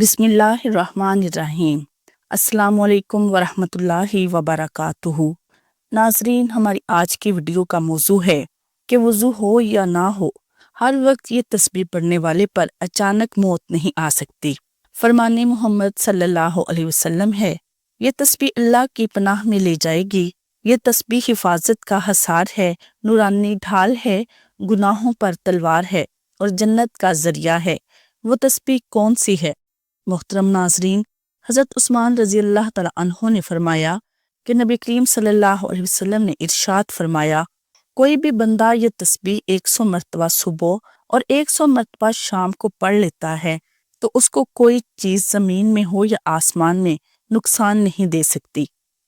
بسم اللہ الرحمن الرحیم۔ السلام علیکم ورحمۃ اللہ وبرکاتہ۔ ناظرین، ہماری آج کی ویڈیو کا موضوع ہے کہ وضو ہو یا نہ ہو، ہر وقت یہ تسبیح پڑھنے والے پر اچانک موت نہیں آ سکتی۔ فرمان محمد صلی اللہ علیہ وسلم ہے، یہ تسبیح اللہ کی پناہ میں لے جائے گی۔ یہ تسبیح حفاظت کا حصار ہے، نورانی ڈھال ہے، گناہوں پر تلوار ہے اور جنت کا ذریعہ ہے۔ وہ تسبیح کون سی ہے؟ محترم ناظرین، حضرت عثمان رضی اللہ تعالیٰ عنہ نے فرمایا کہ نبی کریم صلی اللہ علیہ وسلم نے ارشاد فرمایا، کوئی بھی بندہ یہ تسبیح 100 مرتبہ صبح اور 100 مرتبہ شام کو پڑھ لیتا ہے تو اس کو کوئی چیز زمین میں ہو یا آسمان میں نقصان نہیں دے سکتی۔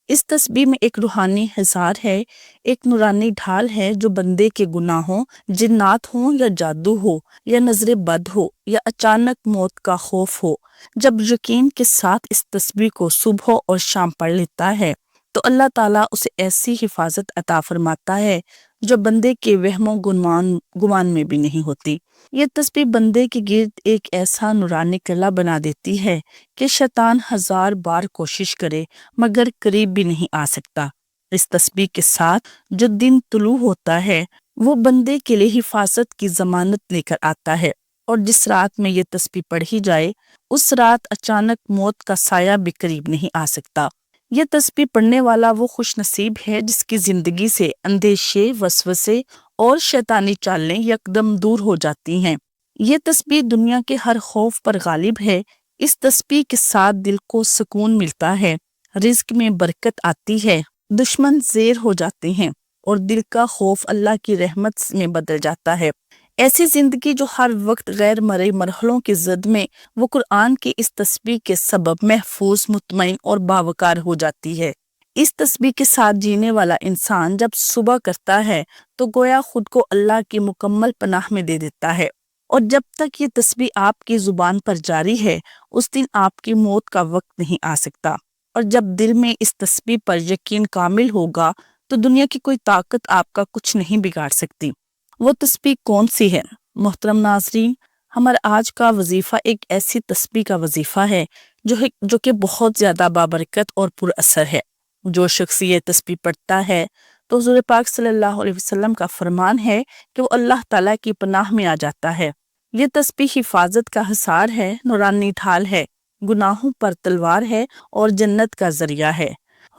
اس تسبیح میں ایک روحانی حصار ہے، ایک نورانی ڈھال ہے جو بندے کے گناہوں، جنات ہوں یا جادو ہو یا نظر بد ہو یا اچانک موت کا خوف ہو، جب یقین کے ساتھ اس تسبیح کو صبح اور شام پڑھ لیتا ہے تو اللہ تعالیٰ اسے ایسی حفاظت عطا فرماتا ہے جو بندے کے وہم و گمان میں بھی نہیں ہوتی۔ یہ تسبیح بندے کے گرد ایک ایسا نورانی قلعہ بنا دیتی ہے کہ شیطان 1000 بار کوشش کرے مگر قریب بھی نہیں آ سکتا۔ اس تسبیح کے ساتھ جو دن طلوع ہوتا ہے وہ بندے کے لیے حفاظت کی ضمانت لے کر آتا ہے، اور جس رات میں یہ تسبیح پڑھی جائے اس رات اچانک موت کا سایہ بھی قریب نہیں آ سکتا۔ یہ تسبیح پڑھنے والا وہ خوش نصیب ہے جس کی زندگی سے اندیشے، وسوسے اور شیطانی چالیں یکدم دور ہو جاتی ہیں۔ یہ تسبیح دنیا کے ہر خوف پر غالب ہے۔ اس تسبیح کے ساتھ دل کو سکون ملتا ہے، رزق میں برکت آتی ہے، دشمن زیر ہو جاتے ہیں اور دل کا خوف اللہ کی رحمت میں بدل جاتا ہے۔ ایسی زندگی جو ہر وقت غیر مرئی مرحلوں کی زد میں، وہ قرآن کی اس تسبیح کے سبب محفوظ، مطمئن اور باوقار ہو جاتی ہے۔ اس تسبیح کے ساتھ جینے والا انسان جب صبح کرتا ہے تو گویا خود کو اللہ کی مکمل پناہ میں دے دیتا ہے، اور جب تک یہ تسبیح آپ کی زبان پر جاری ہے اس دن آپ کی موت کا وقت نہیں آ سکتا۔ اور جب دل میں اس تسبیح پر یقین کامل ہوگا تو دنیا کی کوئی طاقت آپ کا کچھ نہیں بگاڑ سکتی۔ وہ تسبیح کون سی ہے؟ محترم ناظرین، ہمارا آج کا وظیفہ ایک ایسی تسبیح کا وظیفہ ہے جو کہ بہت زیادہ بابرکت اور پر اثر ہے۔ جو شخص یہ تسبیح پڑھتا ہے تو حضور پاک صلی اللہ علیہ وسلم کا فرمان ہے کہ وہ اللہ تعالیٰ کی پناہ میں آ جاتا ہے۔ یہ تسبیح حفاظت کا حصار ہے، نورانی ڈھال ہے، گناہوں پر تلوار ہے اور جنت کا ذریعہ ہے۔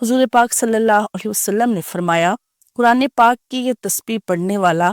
حضور پاک صلی اللہ علیہ وسلم نے فرمایا، قرآن پاک کی یہ تسبیح پڑھنے والا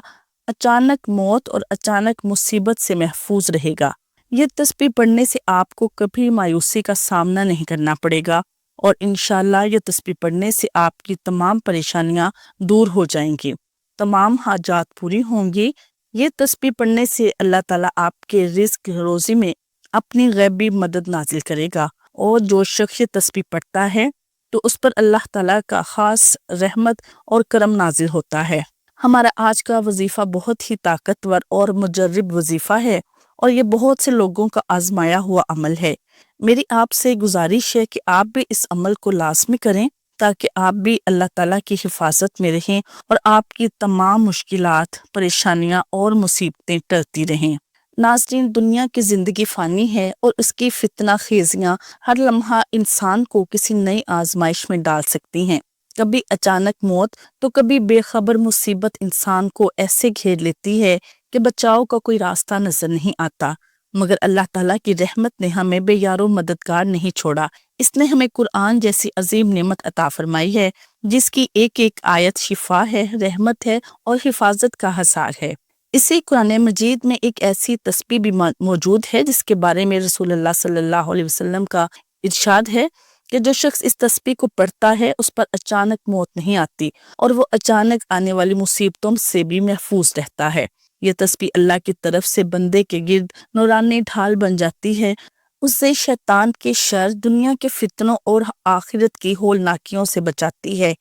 اچانک موت اور اچانک مصیبت سے محفوظ رہے گا۔ یہ تسبیح پڑھنے سے آپ کو کبھی مایوسی کا سامنا نہیں کرنا پڑے گا، اور انشاءاللہ یہ تسبیح پڑھنے سے آپ کی تمام پریشانیاں دور ہو جائیں گی، تمام حاجات پوری ہوں گی۔ یہ تسبیح پڑھنے سے اللہ تعالیٰ آپ کے رزق روزی میں اپنی غیبی مدد نازل کرے گا، اور جو شخص یہ تسبیح پڑھتا ہے تو اس پر اللہ تعالیٰ کا خاص رحمت اور کرم نازل ہوتا ہے۔ ہمارا آج کا وظیفہ بہت ہی طاقتور اور مجرب وظیفہ ہے، اور یہ بہت سے لوگوں کا آزمایا ہوا عمل ہے۔ میری آپ سے گزارش ہے کہ آپ بھی اس عمل کو لازمی کریں تاکہ آپ بھی اللہ تعالیٰ کی حفاظت میں رہیں اور آپ کی تمام مشکلات، پریشانیاں اور مصیبتیں ٹلتی رہیں۔ ناظرین، دنیا کی زندگی فانی ہے اور اس کی فتنہ خیزیاں ہر لمحہ انسان کو کسی نئی آزمائش میں ڈال سکتی ہیں۔ کبھی اچانک موت تو کبھی بے خبر مصیبت انسان کو ایسے گھیر لیتی ہے کہ بچاؤ کا کوئی راستہ نظر نہیں آتا، مگر اللہ تعالیٰ کی رحمت نے ہمیں بے یار و مددگار نہیں چھوڑا۔ اس نے ہمیں قرآن جیسی عظیم نعمت عطا فرمائی ہے جس کی ایک ایک آیت شفا ہے، رحمت ہے اور حفاظت کا حصار ہے۔ اسی قرآن مجید میں ایک ایسی تسبیح بھی موجود ہے جس کے بارے میں رسول اللہ صلی اللہ علیہ وسلم کا ارشاد ہے کہ جو شخص اس تسبیح کو پڑھتا ہے اس پر اچانک موت نہیں آتی اور وہ اچانک آنے والی مصیبتوں سے بھی محفوظ رہتا ہے۔ یہ تسبیح اللہ کی طرف سے بندے کے گرد نورانی ڈھال بن جاتی ہے، اس سے شیطان کے شر، دنیا کے فتنوں اور آخرت کی ہولناکیوں سے بچاتی ہے۔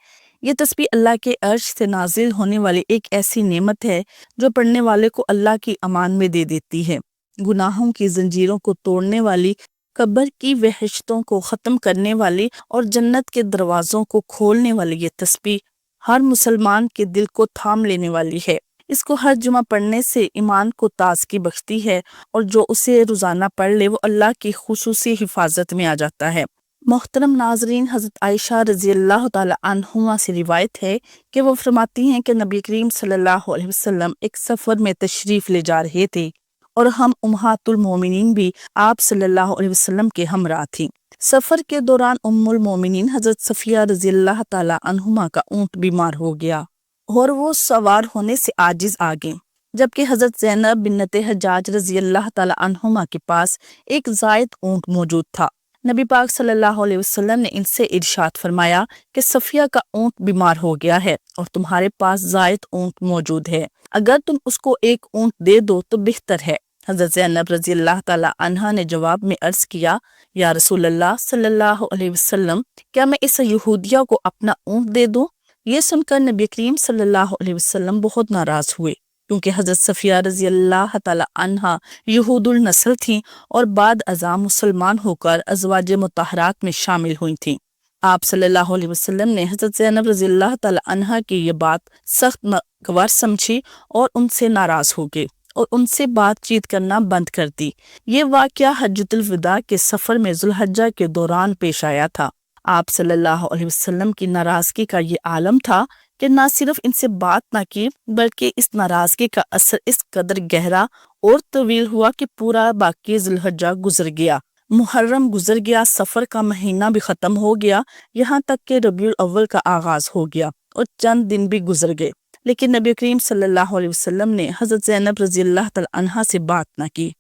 یہ تسبیح اللہ کے عرش سے نازل ہونے والی ایک ایسی نعمت ہے جو پڑھنے والے کو اللہ کی امان میں دے دیتی ہے۔ گناہوں کی زنجیروں کو توڑنے والی، قبر کی وحشتوں کو ختم کرنے والی اور جنت کے دروازوں کو کھولنے والی یہ تسبیح ہر مسلمان کے دل کو تھام لینے والی ہے۔ اس کو ہر جمعہ پڑھنے سے ایمان کو تازگی بخشتی ہے اور جو اسے روزانہ پڑھ لے وہ اللہ کی خصوصی حفاظت میں آ جاتا ہے۔ محترم ناظرین، حضرت عائشہ رضی اللہ تعالی عنہما سے روایت ہے کہ وہ فرماتی ہیں کہ نبی کریم صلی اللہ علیہ وسلم ایک سفر میں تشریف لے جا رہے تھے اور ہم امہات المومنین بھی آپ صلی اللہ علیہ وسلم کے ہمراہ تھیں۔ سفر کے دوران ام المومنین حضرت صفیہ رضی اللہ تعالی عنہما کا اونٹ بیمار ہو گیا اور وہ سوار ہونے سے عاجز آ گئیں، جبکہ حضرت زینب بنت حجاج رضی اللہ تعالی عنہما کے پاس ایک زائد اونٹ موجود تھا۔ نبی پاک صلی اللہ علیہ وسلم نے ان سے ارشاد فرمایا کہ صفیہ کا اونٹ بیمار ہو گیا ہے اور تمہارے پاس زائد اونٹ موجود ہے، اگر تم اس کو ایک اونٹ دے دو تو بہتر ہے۔ حضرت زینب رضی اللہ تعالی عنہا نے جواب میں عرض کیا، یا رسول اللہ صلی اللہ علیہ وسلم، کیا میں اس یہودیہ کو اپنا اونٹ دے دوں؟ یہ سن کر نبی کریم صلی اللہ علیہ وسلم بہت ناراض ہوئے، کیونکہ حضرت صفیہ رضی اللہ تعالی عنہا یہود النسل تھیں اور بعد ازاں مسلمان ہو کر ازواج مطہرات میں شامل ہوئی تھیں۔ آپ صلی اللہ علیہ وسلم نے حضرت زینب رضی اللہ تعالی عنہا کی یہ بات سخت ناگوار سمجھی اور ان سے ناراض ہو گئے اور ان سے بات چیت کرنا بند کر دی۔ یہ واقعہ حجۃ الوداع کے سفر میں ذوالحجہ کے دوران پیش آیا تھا۔ آپ صلی اللہ علیہ وسلم کی ناراضگی کا یہ عالم تھا کہ نہ صرف ان سے بات نہ کی بلکہ اس ناراضگی کا اثر اس قدر گہرا اور طویل ہوا کہ پورا باقی ذوالحجہ گزر گیا، محرم گزر گیا، سفر کا مہینہ بھی ختم ہو گیا، یہاں تک کہ ربیع الاول کا آغاز ہو گیا اور چند دن بھی گزر گئے، لیکن نبی کریم صلی اللہ علیہ وسلم نے حضرت زینب رضی اللہ تعالی عنہا سے بات نہ کی۔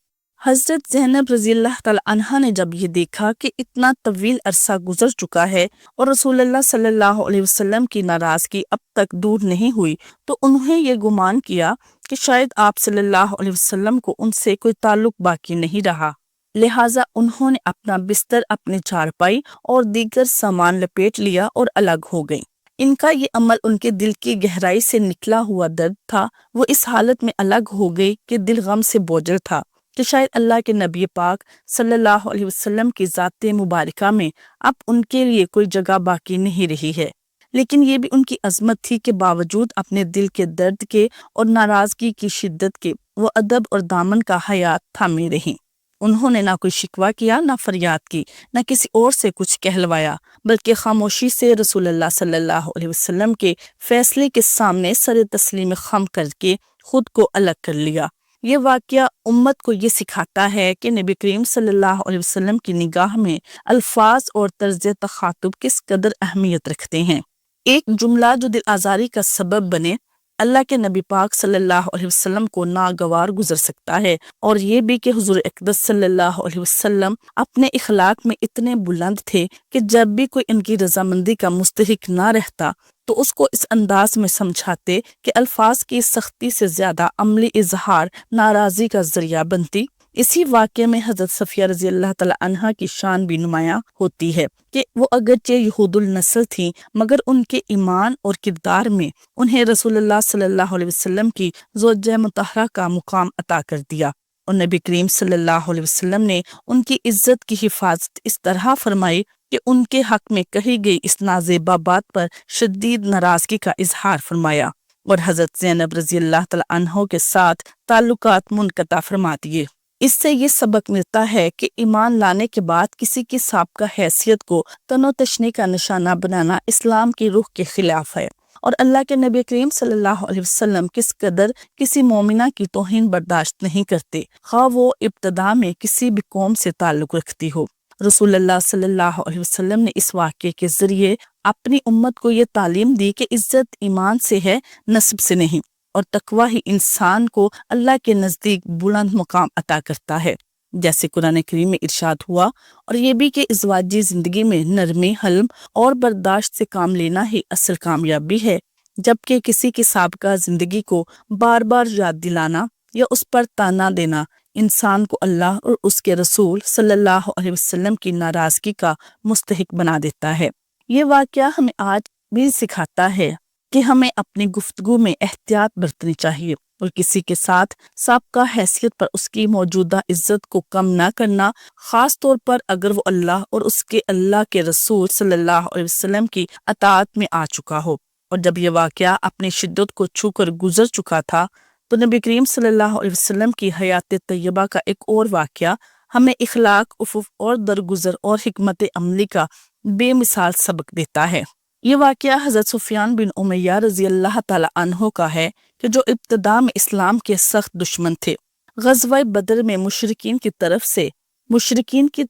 حضرت زینب رضی اللہ تعالی عنہا نے جب یہ دیکھا کہ اتنا طویل عرصہ گزر چکا ہے اور رسول اللہ صلی اللہ علیہ وسلم کی ناراضگی اب تک دور نہیں ہوئی، تو انہیں یہ گمان کیا کہ شاید آپ صلی اللہ علیہ وسلم کو ان سے کوئی تعلق باقی نہیں رہا، لہٰذا انہوں نے اپنا بستر، اپنی چارپائی اور دیگر سامان لپیٹ لیا اور الگ ہو گئیں۔ ان کا یہ عمل ان کے دل کی گہرائی سے نکلا ہوا درد تھا۔ وہ اس حالت میں الگ ہو گئی کہ دل غم سے بوجھل تھا کہ شاید اللہ کے نبی پاک صلی اللہ علیہ وسلم کی ذات مبارکہ میں اب ان کے لیے کوئی جگہ باقی نہیں رہی ہے۔ لیکن یہ بھی ان کی عظمت تھی کہ باوجود اپنے دل کے درد کے اور ناراضگی کی شدت کے وہ ادب اور دامن کا حیات تھامے رہیں۔ انہوں نے نہ کوئی شکوہ کیا، نہ فریاد کی، نہ کسی اور سے کچھ کہلوایا، بلکہ خاموشی سے رسول اللہ صلی اللہ علیہ وسلم کے فیصلے کے سامنے سر تسلیم خم کر کے خود کو الگ کر لیا۔ یہ واقعہ امت کو یہ سکھاتا ہے کہ نبی کریم صلی اللہ علیہ وسلم کی نگاہ میں الفاظ اور طرز تخاطب کس قدر اہمیت رکھتے ہیں۔ ایک جملہ جو دل آزاری کا سبب بنے اللہ کے نبی پاک صلی اللہ علیہ وسلم کو ناگوار گزر سکتا ہے، اور یہ بھی کہ حضور اقدس صلی اللہ علیہ وسلم اپنے اخلاق میں اتنے بلند تھے کہ جب بھی کوئی ان کی رضامندی کا مستحق نہ رہتا تو اس کو اس انداز میں سمجھاتے کہ الفاظ کی سختی سے زیادہ عملی اظہار ناراضی کا ذریعہ بنتی۔ اسی واقعے میں حضرت صفیہ رضی اللہ تعالی عنہا کی شان بھی نمایاں ہوتی ہے کہ وہ اگرچہ یہود النسل تھیں مگر ان کے ایمان اور کردار میں انہیں رسول اللہ صلی اللہ علیہ وسلم کی زوجہ مطہرہ کا مقام عطا کر دیا، اور نبی کریم صلی اللہ علیہ وسلم نے ان کی عزت کی حفاظت اس طرح فرمائی کہ ان کے حق میں کہی گئی اس نازیبہ بات پر شدید ناراضگی کا اظہار فرمایا اور حضرت زینب رضی اللہ تعالی عنہ کے ساتھ تعلقات منقطع فرما دیے۔ اس سے یہ سبق ملتا ہے کہ ایمان لانے کے بعد کسی کی سابقہ حیثیت کو تن و تشنی کا نشانہ بنانا اسلام کی روح کے خلاف ہے، اور اللہ کے نبی کریم صلی اللہ علیہ وسلم کس قدر کسی مومنہ کی توہین برداشت نہیں کرتے، خواہ وہ ابتدا میں کسی بھی قوم سے تعلق رکھتی ہو۔ رسول اللہ صلی اللہ علیہ وسلم نے اس واقعے کے ذریعے اپنی امت کو یہ تعلیم دی کہ عزت ایمان سے ہے، نسب سے نہیں، اور تقوی ہی انسان کو اللہ کے نزدیک بلند مقام عطا کرتا ہے، جیسے قرآن کریم میں ارشاد ہوا، اور یہ بھی کہ ازواجی زندگی میں نرمی، حلم اور برداشت سے کام لینا ہی اصل کامیابی ہے، جبکہ کسی کی سابقہ زندگی کو بار بار یاد دلانا یا اس پر تانا دینا انسان کو اللہ اور اس کے رسول صلی اللہ علیہ وسلم کی ناراضگی کا مستحق بنا دیتا ہے۔ یہ واقعہ ہمیں آج بھی سکھاتا ہے کہ ہمیں اپنی گفتگو میں احتیاط برتنی چاہیے اور کسی کے ساتھ سابقہ حیثیت پر اس کی موجودہ عزت کو کم نہ کرنا، خاص طور پر اگر وہ اللہ اور اس کے اللہ کے رسول صلی اللہ علیہ وسلم کی اطاعت میں آ چکا ہو۔ اور جب یہ واقعہ اپنی شدت کو چھو کر گزر چکا تھا تو نبی کریم صلی اللہ علیہ وسلم کی حیات طیبہ کا ایک اور واقعہ ہمیں اخلاق، عفو اور درگزر اور حکمت عملی کا بے مثال سبق دیتا ہے۔ یہ واقعہ حضرت سفیان بن امیہ رضی اللہ تعالی عنہ کا ہے کہ جو ابتدا میں اسلام کے سخت دشمن تھے۔ غزوہ بدر میں مشرکین کی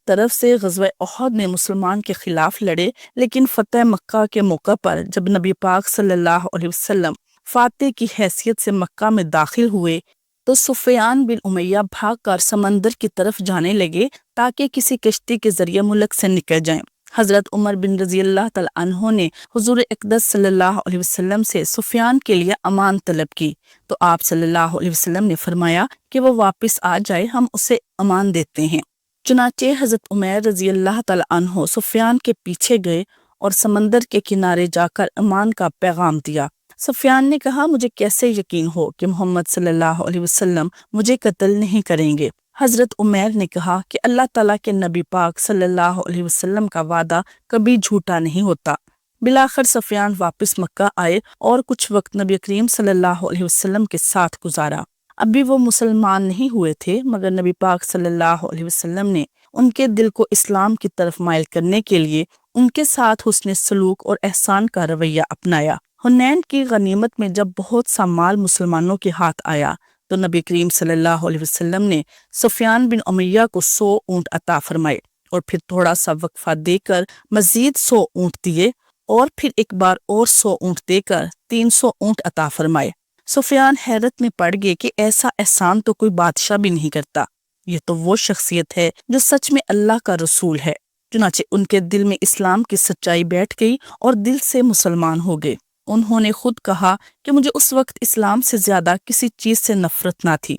طرف سے غزوہ احد میں مسلمان کے خلاف لڑے، لیکن فتح مکہ کے موقع پر جب نبی پاک صلی اللہ علیہ وسلم فاتح کی حیثیت سے مکہ میں داخل ہوئے تو سفیان بن امیہ بھاگ کر سمندر کی طرف جانے لگے تاکہ کسی کشتی کے ذریعے ملک سے نکل جائیں۔ حضرت عمر بن رضی اللہ تعالی عنہ نے حضور اقدس صلی اللہ علیہ وسلم سے سفیان کے لیے امان طلب کی تو آپ صلی اللہ علیہ وسلم نے فرمایا کہ وہ واپس آ جائے، ہم اسے امان دیتے ہیں۔ چنانچہ حضرت عمر رضی اللہ تعالی عنہ سفیان کے پیچھے گئے اور سمندر کے کنارے جا کر امان کا پیغام دیا۔ سفیان نے کہا، مجھے کیسے یقین ہو کہ محمد صلی اللہ علیہ وسلم مجھے قتل نہیں کریں گے؟ حضرت عمر نے کہا کہ اللہ تعالیٰ کے نبی پاک صلی اللہ علیہ وسلم کا وعدہ کبھی جھوٹا نہیں ہوتا۔ بالآخر سفیان واپس مکہ آئے اور کچھ وقت نبی کریم صلی اللہ علیہ وسلم کے ساتھ گزارا۔ اب بھی وہ مسلمان نہیں ہوئے تھے، مگر نبی پاک صلی اللہ علیہ وسلم نے ان کے دل کو اسلام کی طرف مائل کرنے کے لیے ان کے ساتھ حسن سلوک اور احسان کا رویہ اپنایا۔ حنین کی غنیمت میں جب بہت سا مال مسلمانوں کے ہاتھ آیا تو نبی کریم صلی اللہ علیہ وسلم نے سفیان بن امیہ کو 100 اونٹ عطا فرمائے اور پھر تھوڑا سا وقفہ دے کر مزید 100 اونٹ دیے اور پھر ایک بار اور 100 اونٹ دے کر 300 اونٹ عطا فرمائے۔ سفیان حیرت میں پڑ گئے کہ ایسا احسان تو کوئی بادشاہ بھی نہیں کرتا، یہ تو وہ شخصیت ہے جو سچ میں اللہ کا رسول ہے۔ چنانچہ ان کے دل میں اسلام کی سچائی بیٹھ گئی اور دل سے مسلمان ہو گئے۔ انہوں نے خود کہا کہ مجھے اس وقت اسلام سے زیادہ کسی چیز سے نفرت نہ تھی،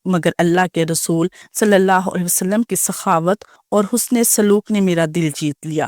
مگر اللہ کے رسول صلی اللہ علیہ وسلم کی سخاوت اور حسن سلوک نے میرا دل جیت لیا۔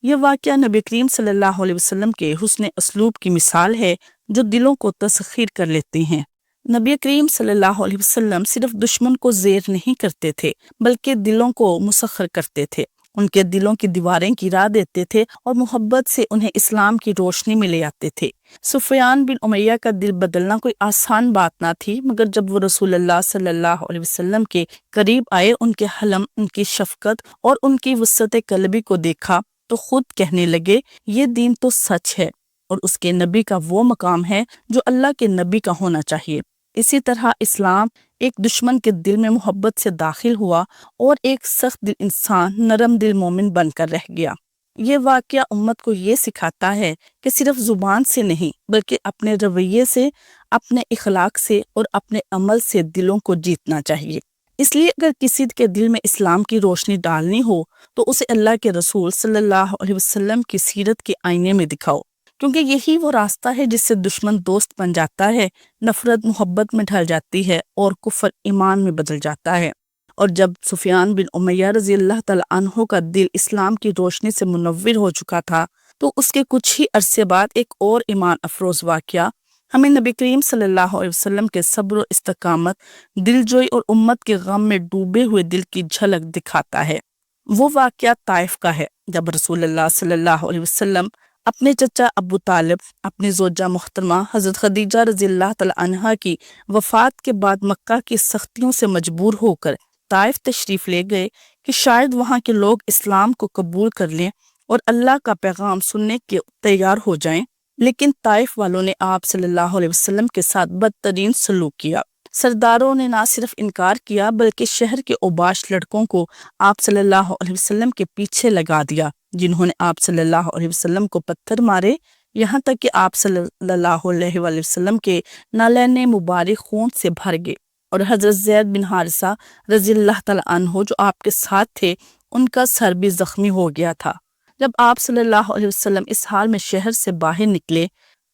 یہ واقعہ نبی کریم صلی اللہ علیہ وسلم کے حسن اسلوب کی مثال ہے جو دلوں کو تسخیر کر لیتے ہیں۔ نبی کریم صلی اللہ علیہ وسلم صرف دشمن کو زیر نہیں کرتے تھے بلکہ دلوں کو مسخر کرتے تھے، ان کے دلوں کی دیواریں گرا دیتے تھے اور محبت سے انہیں اسلام کی روشنی میں لے آتے تھے۔ سفیان بن امیہ کا دل بدلنا کوئی آسان بات نہ تھی، مگر جب وہ رسول اللہ صلی اللہ علیہ وسلم کے قریب آئے، ان کے حلم، ان کی شفقت اور ان کی وسعت قلبی کو دیکھا تو خود کہنے لگے، یہ دین تو سچ ہے اور اس کے نبی کا وہ مقام ہے جو اللہ کے نبی کا ہونا چاہیے۔ اسی طرح اسلام ایک دشمن کے دل میں محبت سے داخل ہوا اور ایک سخت دل انسان نرم دل مومن بن کر رہ گیا۔ یہ واقعہ امت کو یہ سکھاتا ہے کہ صرف زبان سے نہیں بلکہ اپنے رویے سے، اپنے اخلاق سے اور اپنے عمل سے دلوں کو جیتنا چاہیے۔ اس لیے اگر کسی کے دل میں اسلام کی روشنی ڈالنی ہو تو اسے اللہ کے رسول صلی اللہ علیہ وسلم کی سیرت کے آئینے میں دکھاؤ، کیونکہ یہی وہ راستہ ہے جس سے دشمن دوست بن جاتا ہے، نفرت محبت میں ڈھل جاتی ہے اور کفر ایمان میں بدل جاتا ہے۔ اور جب سفیان بن امیہ رضی اللہ تعالی عنہ کا دل اسلام کی روشنی سے منور ہو چکا تھا تو اس کے کچھ ہی عرصے بعد ایک اور ایمان افروز واقعہ ہمیں نبی کریم صلی اللہ علیہ وسلم کے صبر و استقامت، دلجوئی اور امت کے غم میں ڈوبے ہوئے دل کی جھلک دکھاتا ہے۔ وہ واقعہ طائف کا ہے جب رسول اللہ صلی اللہ علیہ وسلم اپنے چچا ابو طالب، اپنی زوجہ محترمہ حضرت خدیجہ رضی اللہ تعالی عنہا کی وفات کے بعد مکہ کی سختیوں سے مجبور ہو کر طائف تشریف لے گئے کہ شاید وہاں کے لوگ اسلام کو قبول کر لیں اور اللہ کا پیغام سننے کے تیار ہو جائیں، لیکن طائف والوں نے آپ صلی اللہ علیہ وسلم کے ساتھ بدترین سلوک کیا۔ سرداروں نے نہ صرف انکار کیا بلکہ شہر کے اوباش لڑکوں کو آپ صلی اللہ علیہ وسلم کے پیچھے لگا دیا، جنہوں نے آپ صلی اللہ علیہ وسلم کو پتھر مارے، یہاں تک کہ آپ صلی اللہ علیہ وسلم کے نالین مبارک خون سے بھر گئے، اور حضرت زید بن حارثہ رضی اللہ تعالی عنہ جو آپ کے ساتھ تھے، ان کا سر بھی زخمی ہو گیا تھا۔ جب آپ صلی اللہ علیہ وسلم اس حال میں شہر سے باہر نکلے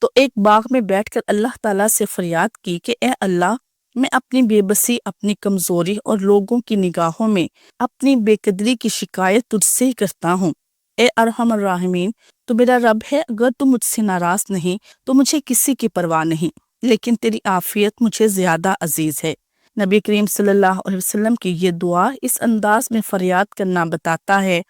تو ایک باغ میں بیٹھ کر اللہ تعالیٰ سے فریاد کی کہ اے اللہ، میں اپنی بے بسی، اپنی کمزوری اور لوگوں کی نگاہوں میں اپنی بے قدری کی شکایت تجھ سے ہی کرتا ہوں۔ اے ارحم الراحمین، تو میرا رب ہے، اگر تو مجھ سے ناراض نہیں تو مجھے کسی کی پرواہ نہیں، لیکن تیری عافیت مجھے زیادہ عزیز ہے۔ نبی کریم صلی اللہ علیہ وسلم کی یہ دعا اس انداز میں فریاد کرنا بتاتا ہے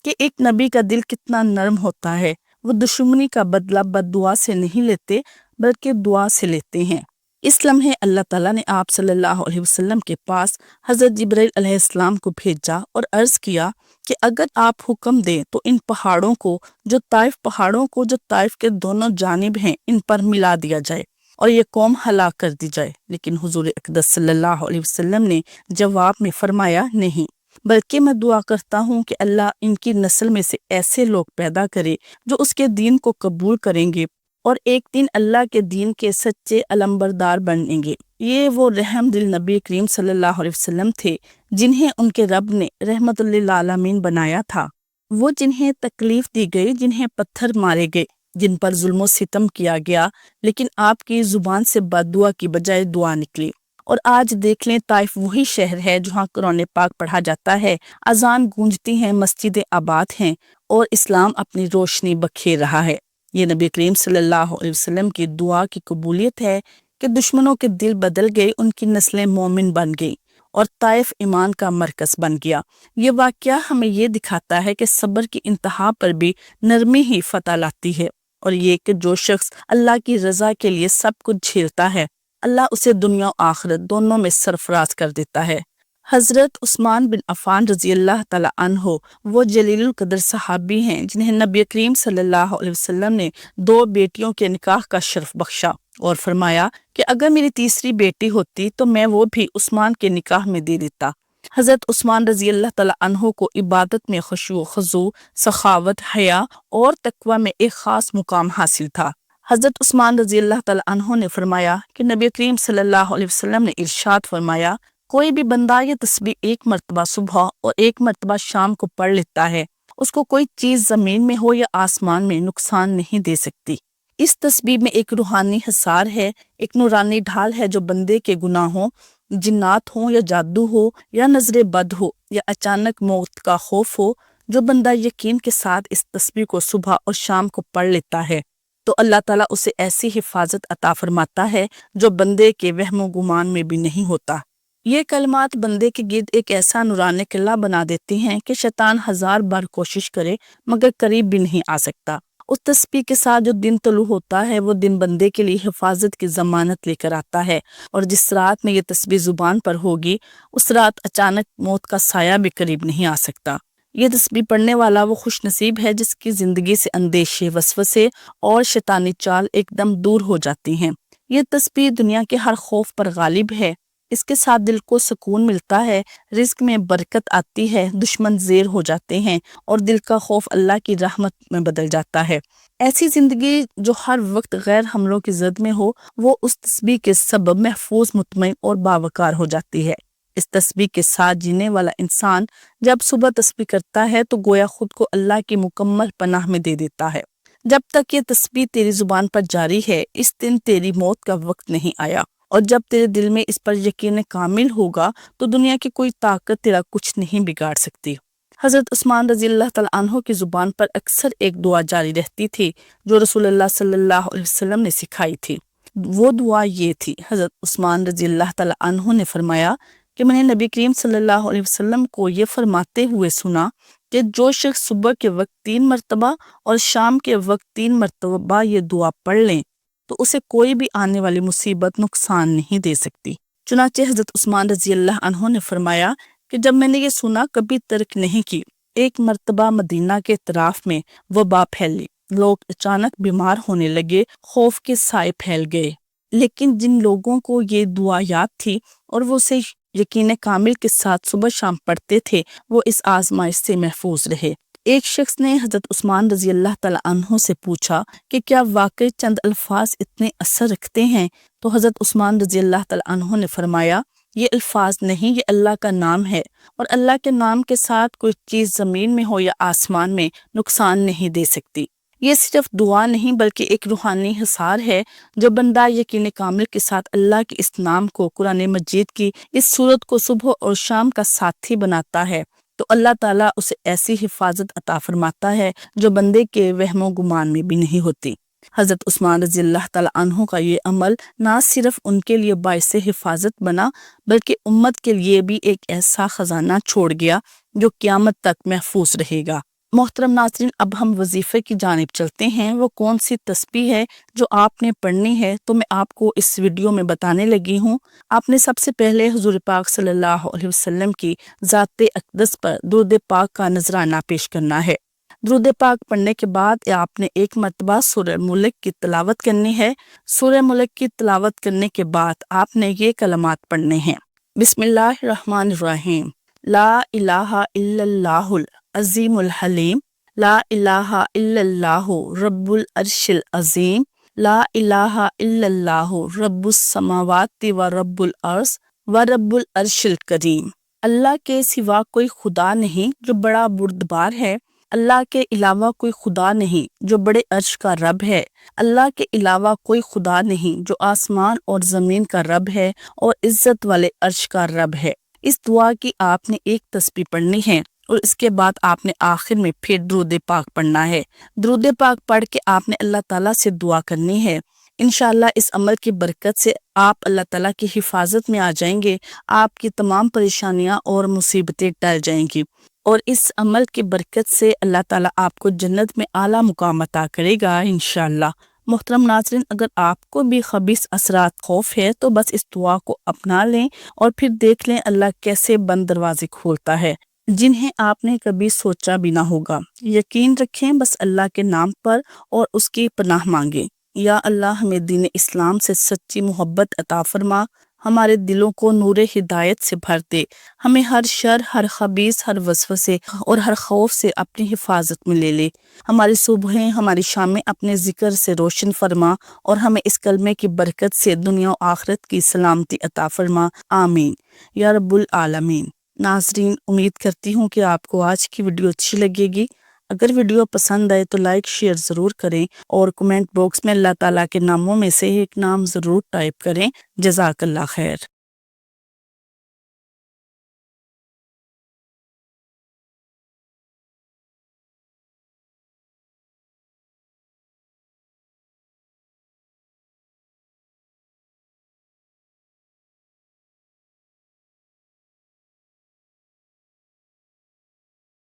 کہ ایک نبی کا دل کتنا نرم ہوتا ہے۔ وہ دشمنی کا بدلہ بد دعا سے نہیں لیتے بلکہ دعا سے لیتے ہیں۔ اس لمحے اللہ تعالیٰ نے آپ صلی اللہ علیہ وسلم کے پاس حضرت جبرائیل علیہ السلام کو بھیجا اور عرض کیا کہ اگر آپ حکم دیں تو ان پہاڑوں کو جو طائف کے دونوں جانب ہیں ان پر ملا دیا جائے اور یہ قوم ہلاک کر دی جائے۔ لیکن حضور اقدس صلی اللہ علیہ وسلم نے جواب میں فرمایا نہیں، بلکہ میں دعا کرتا ہوں کہ اللہ ان کی نسل میں سے ایسے لوگ پیدا کرے جو اس کے دین کو قبول کریں گے اور ایک دن اللہ کے دین کے سچے علمبردار بنیں گے۔ یہ وہ رحم دل نبی کریم صلی اللہ علیہ وسلم تھے جنہیں ان کے رب نے رحمت للعالمین بنایا تھا، وہ جنہیں تکلیف دی گئی، جنہیں پتھر مارے گئے، جن پر ظلم و ستم کیا گیا، لیکن آپ کی زبان سے بد دعا کی بجائے دعا نکلی۔ اور آج دیکھ لیں طائف وہی شہر ہے جہاں قرآن پاک پڑھا جاتا ہے، اذان گونجتی ہیں، مسجدیں آباد ہیں اور اسلام اپنی روشنی بکھیر رہا ہے۔ یہ نبی کریم صلی اللہ علیہ وسلم کی دعا کی قبولیت ہے کہ دشمنوں کے دل بدل گئے، ان کی نسلیں مومن بن گئی اور طائف ایمان کا مرکز بن گیا۔ یہ واقعہ ہمیں یہ دکھاتا ہے کہ صبر کی انتہا پر بھی نرمی ہی فتح لاتی ہے، اور یہ کہ جو شخص اللہ کی رضا کے لیے سب کچھ جھیلتا ہے، اللہ اسے دنیا و آخرت دونوں میں سرفراز کر دیتا ہے۔ حضرت عثمان بن عفان رضی اللہ تعالی عنہ وہ جلیل القدر صحابی ہیں جنہیں نبی کریم صلی اللہ علیہ وسلم نے 2 بیٹیوں کے نکاح کا شرف بخشا اور فرمایا کہ اگر میری تیسری بیٹی ہوتی تو میں وہ بھی عثمان کے نکاح میں دے دیتا۔ حضرت عثمان رضی اللہ تعالی عنہ کو عبادت میں خشوع و خضوع، سخاوت، حیا اور تقوی میں ایک خاص مقام حاصل تھا۔ حضرت عثمان رضی اللہ تعالی عنہ نے فرمایا کہ نبی کریم صلی اللہ علیہ وسلم نے ارشاد فرمایا، کوئی بھی بندہ یہ تسبیح 1 مرتبہ صبح اور 1 مرتبہ شام کو پڑھ لیتا ہے، اس کو کوئی چیز زمین میں ہو یا آسمان میں نقصان نہیں دے سکتی۔ اس تسبیح میں ایک روحانی حصار ہے، ایک نورانی ڈھال ہے جو بندے کے گناہوں، جنات ہوں یا جادو ہو یا نظر بد ہو یا اچانک موت کا خوف ہو، جو بندہ یقین کے ساتھ اس تسبیح کو صبح اور شام کو پڑھ لیتا ہے تو اللہ تعالیٰ اسے ایسی حفاظت عطا فرماتا ہے جو بندے کے وہم و گمان میں بھی نہیں ہوتا۔ یہ کلمات بندے کے گرد ایک ایسا نورانی قلعہ بنا دیتی ہیں کہ شیطان 1000 بار کوشش کرے مگر قریب بھی نہیں آ سکتا۔ اس تسبیح کے ساتھ جو دن طلوع ہوتا ہے وہ دن بندے کے لیے حفاظت کی ضمانت لے کر آتا ہے، اور جس رات میں یہ تسبیح زبان پر ہوگی اس رات اچانک موت کا سایہ بھی قریب نہیں آ سکتا۔ یہ تسبیح پڑھنے والا وہ خوش نصیب ہے جس کی زندگی سے اندیشے، وسوسے اور شیطانی چال ایک دم دور ہو جاتی ہیں۔ یہ تسبیح دنیا کے ہر خوف پر غالب ہے، اس کے ساتھ دل کو سکون ملتا ہے، رزق میں برکت آتی ہے، دشمن زیر ہو جاتے ہیں اور دل کا خوف اللہ کی رحمت میں بدل جاتا ہے۔ ایسی زندگی جو ہر وقت غیر حملوں کی زد میں ہو، وہ اس تسبیح کے سبب محفوظ، مطمئن اور باوقار ہو جاتی ہے۔ اس تسبیح کے ساتھ جینے والا انسان جب صبح تسبیح کرتا ہے تو گویا خود کو اللہ کی مکمل پناہ میں دے دیتا ہے۔ جب تک یہ تسبیح تیری زبان پر جاری ہے، اس دن تیری موت کا وقت نہیں آیا، اور جب تیرے دل میں اس پر یقین کامل ہوگا تو دنیا کی کوئی طاقت تیرا کچھ نہیں بگاڑ سکتی۔ حضرت عثمان رضی اللہ تعالیٰ عنہ کی زبان پر اکثر ایک دعا جاری رہتی تھی جو رسول اللہ صلی اللہ علیہ وسلم نے سکھائی تھی۔ وہ دعا یہ تھی، حضرت عثمان رضی اللہ تعالیٰ عنہ نے فرمایا کہ میں نے نبی کریم صلی اللہ علیہ وسلم کو یہ فرماتے ہوئے سنا کہ جو شخص صبح کے وقت 3 مرتبہ اور شام کے وقت 3 مرتبہ یہ دعا پڑھ لیں تو اسے کوئی بھی آنے والی مصیبت نقصان نہیں دے سکتی۔ چنانچہ حضرت عثمان رضی اللہ عنہ نے فرمایا کہ جب میں نے یہ سنا کبھی ترک نہیں کی۔ ایک مرتبہ مدینہ کے اطراف میں وبا پھیلی، لوگ اچانک بیمار ہونے لگے، خوف کے سائے پھیل گئے، لیکن جن لوگوں کو یہ دعا یاد تھی اور وہ اسے یقین کامل کے ساتھ صبح شام پڑھتے تھے، وہ اس آزمائش سے محفوظ رہے۔ ایک شخص نے حضرت عثمان رضی اللہ تعالیٰ عنہ سے پوچھا کہ کیا واقعی چند الفاظ اتنے اثر رکھتے ہیں؟ تو حضرت عثمان رضی اللہ تعالیٰ عنہ نے فرمایا، یہ الفاظ نہیں، یہ اللہ کا نام ہے، اور اللہ کے نام کے ساتھ کوئی چیز زمین میں ہو یا آسمان میں نقصان نہیں دے سکتی۔ یہ صرف دعا نہیں بلکہ ایک روحانی حصار ہے جو بندہ یقین کامل کے ساتھ اللہ کے اس نام کو، قرآن مجید کی اس سورت کو صبح اور شام کا ساتھی بناتا ہے تو اللہ تعالیٰ اسے ایسی حفاظت عطا فرماتا ہے جو بندے کے وہم و گمان میں بھی نہیں ہوتی۔ حضرت عثمان رضی اللہ تعالیٰ عنہ کا یہ عمل نہ صرف ان کے لیے باعث حفاظت بنا بلکہ امت کے لیے بھی ایک ایسا خزانہ چھوڑ گیا جو قیامت تک محفوظ رہے گا۔ محترم ناظرین، اب ہم وظیفے کی جانب چلتے ہیں۔ وہ کون سی تسبیح ہے جو آپ نے پڑھنی ہے، تو میں آپ کو اس ویڈیو میں بتانے لگی ہوں۔ آپ نے سب سے پہلے حضور پاک صلی اللہ علیہ وسلم کی ذات اقدس پر درود پاک کا نذرانہ پیش کرنا ہے۔ درود پاک پڑھنے کے بعد آپ نے ایک مرتبہ سورہ ملک کی تلاوت کرنی ہے۔ سورہ ملک کی تلاوت کرنے کے بعد آپ نے یہ کلمات پڑھنے ہیں: بسم اللہ الرحمن الرحیم، لا الہ الا اللہ العظیم الحلیم، لا الہ الا اللہ رب العرش العظیم، لا الہ الا اللہ رب السماوات و رب الارض و رب العرش الکریم۔ اللہ کے سوا کوئی خدا نہیں جو بڑا بردبار ہے، اللہ کے علاوہ کوئی خدا نہیں جو بڑے عرش کا رب ہے، اللہ کے علاوہ کوئی خدا نہیں جو آسمان اور زمین کا رب ہے اور عزت والے عرش کا رب ہے۔ اس دعا کی آپ نے ایک تسبیح پڑھنی ہے اور اس کے بعد آپ نے آخر میں پھر درود پاک پڑھنا ہے۔ درود پاک پڑھ کے آپ نے اللہ تعالیٰ سے دعا کرنی ہے۔ انشاءاللہ اس عمل کی برکت سے آپ اللہ تعالیٰ کی حفاظت میں آ جائیں گے، آپ کی تمام پریشانیاں اور مصیبتیں ٹل جائیں گی، اور اس عمل کی برکت سے اللہ تعالیٰ آپ کو جنت میں اعلیٰ مقام عطا کرے گا انشاءاللہ۔ محترم ناظرین، اگر آپ کو بھی خبیث اثرات خوف ہے تو بس اس دعا کو اپنا لیں اور پھر دیکھ لیں اللہ کیسے بند دروازے کھولتا ہے جنہیں آپ نے کبھی سوچا بھی نہ ہوگا۔ یقین رکھیں بس اللہ کے نام پر اور اس کی پناہ مانگیں۔ یا اللہ ہمیں دین اسلام سے سچی محبت عطا فرما، ہمارے دلوں کو نور ہدایت سے بھر دے، ہمیں ہر شر، ہر خبیث، ہر وسوسے اور ہر خوف سے اپنی حفاظت میں لے لے، ہماری صبحیں، ہماری شامیں اپنے ذکر سے روشن فرما اور ہمیں اس کلمے کی برکت سے دنیا و آخرت کی سلامتی عطا فرما، آمین یا رب العالمین۔ ناظرین، امید کرتی ہوں کہ آپ کو آج کی ویڈیو اچھی لگے گی۔ اگر ویڈیو پسند آئے تو لائک شیئر ضرور کریں اور کمنٹ باکس میں اللہ تعالیٰ کے ناموں میں سے ایک نام ضرور ٹائپ کریں۔ جزاک اللہ خیر۔